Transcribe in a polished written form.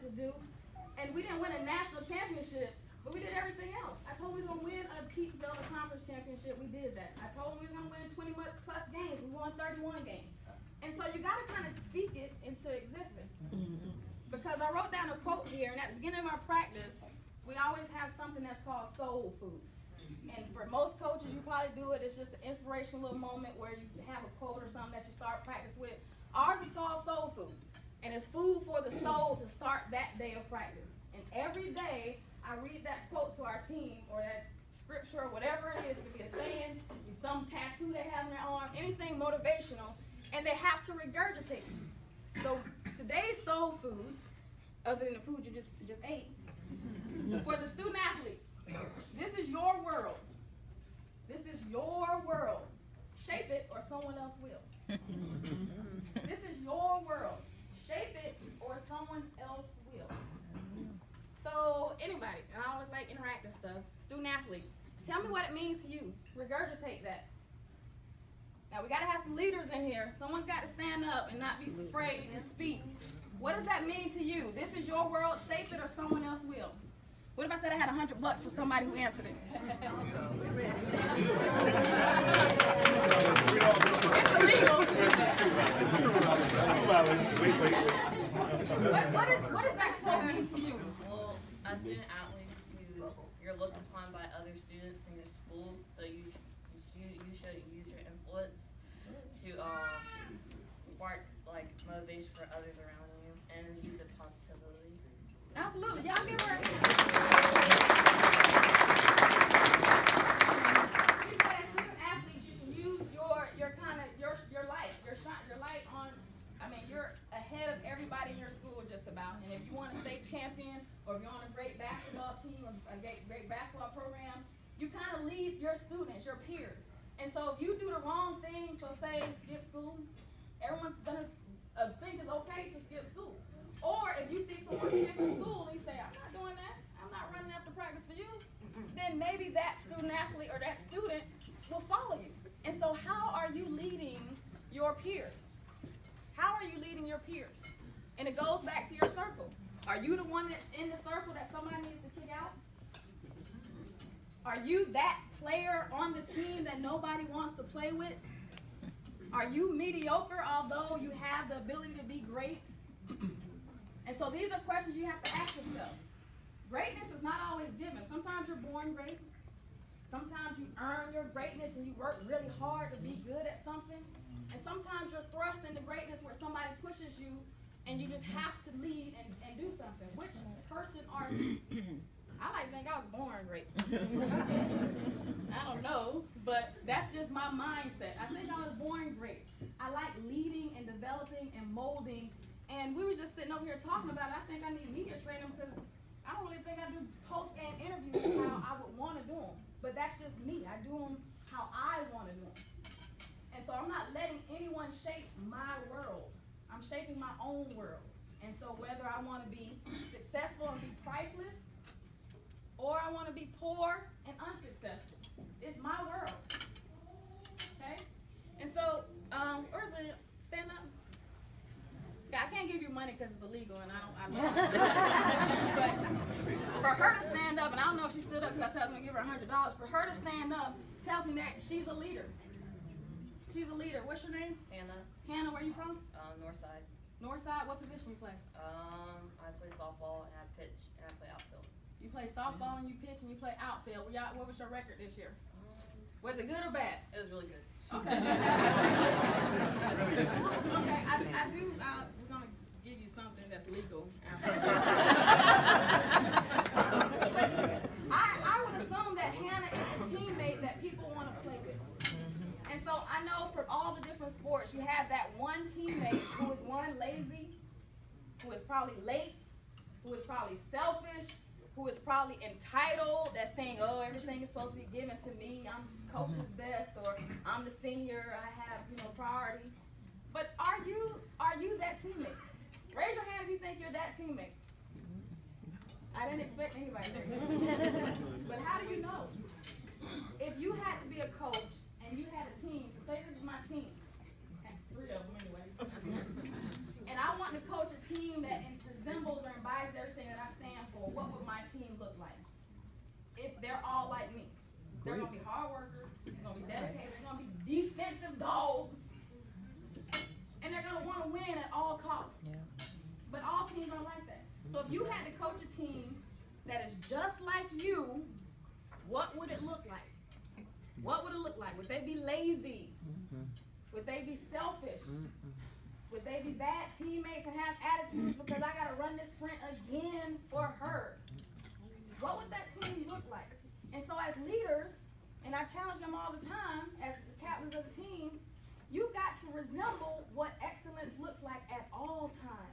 to do. And we didn't win a national championship, but we did everything else. I told them we were going to win a Peach Delta Conference championship. We did that. I told them we were going to win 20-plus games. We won 31 games. And so you got to kind of speak it into existence. Because I wrote down a quote here, and at the beginning of our practice, we always have something that's called soul food. And for most coaches, you probably do it. It's just an inspirational little moment where you have a quote or something that you start practice with. Ours is called soul food. And it's food for the soul to start that day of practice. And every day, I read that quote to our team, or that scripture, or whatever it is. It could be a saying, some tattoo they have on their arm, anything motivational, and they have to regurgitate it. So today's soul food, other than the food you just ate, for the student athletes, this is your world. This is your world. Shape it or someone else will. This is your world. Shape it or someone else will. So anybody, and I always like interactive stuff, student athletes, tell me what it means to you. Regurgitate that. Now we got to have some leaders in here. Someone's got to stand up and not be afraid to speak. What does that mean to you? This is your world. Shape it or someone else will. What if I said I had $100 for somebody who answered it? It's illegal to do that. What does that quote mean to you? Well, as student athletes, you're looked upon by other students in your school, so you should use your influence to spark like motivation for others around you and use it positively. Absolutely. Y'all give her a hand. She said as student athletes, you should use your light. Your light on, I mean, you're ahead of everybody in your school just about. And if you want a state champion, or if you're on a great basketball team, or a great basketball program, you kind of lead your students, your peers. And so if you do the wrong thing, so say skip school, everyone's gonna think it's okay to skip school. Or if you see someone skipping school and you say, I'm not doing that, I'm not running after practice for you, then maybe that student athlete or that student will follow you. And so how are you leading your peers? How are you leading your peers? And it goes back to your circle. Are you the one that's in the circle that somebody needs to kick out? Are you that player on the team that nobody wants to play with? Are you mediocre although you have the ability to be great? And so these are questions you have to ask yourself. Greatness is not always given. Sometimes you're born great. Sometimes you earn your greatness and you work really hard to be good at something. And sometimes you're thrust into greatness where somebody pushes you and you just have to lead and do something. Which person are you? I like to think I was born great. I don't know, but that's just my mindset. I think I was born great. I like leading and developing and molding. And we were just sitting over here talking about it. I think I need media training because I don't really think I do post-game interviews how I would want to do them. But that's just me. I do them how I want to do them. And so I'm not letting anyone shape my world. I'm shaping my own world. And so whether I want to be successful and be priceless, or I want to be poor and unsuccessful, it's my world. Okay? And so, where's the stand up? Yeah, I can't give you money because it's illegal, and I love it. But for her to stand up, and I don't know if she stood up because I said I was going to give her $100. For her to stand up tells me that she's a leader. She's a leader. What's your name? Hannah. Hannah, where are you from? Northside. Northside. What position you play? I play softball and I pitch and I play outfield. You play softball and you pitch and you play outfield. What was your record this year? Was it good or bad? It was really good. Okay. Okay. I do. We're gonna give you something that's legal. I would assume that Hannah is a teammate that people want to play with. And so I know for all the different sports, you have that one teammate who is one lazy, who is probably late, who is probably selfish, who is probably entitled, that thing, oh, everything is supposed to be given to me, I'm coach's best, or I'm the senior, I have, priority. But are you that teammate? Raise your hand if you think you're that teammate. I didn't expect anybody to. But how do you know? If you had to be a coach and you had a team, say this is my team, 3 of them anyways, and I want to coach a team that resembles or embodies everything that I stand for, what would my team look like? If they're all like me. They're gonna be hard workers, they're gonna be dedicated, they're gonna be defensive dogs, and they're gonna wanna win at all costs. Yeah. But all teams aren't like that. So if you had to coach a team that is just like you, what would it look like? What would it look like? Would they be lazy? Would they be selfish? Would they be bad teammates and have attitudes because I gotta run this sprint again for her? What would that team look like? And so as leaders, and I challenge them all the time as the captains of the team, you've got to resemble what excellence looks like at all times.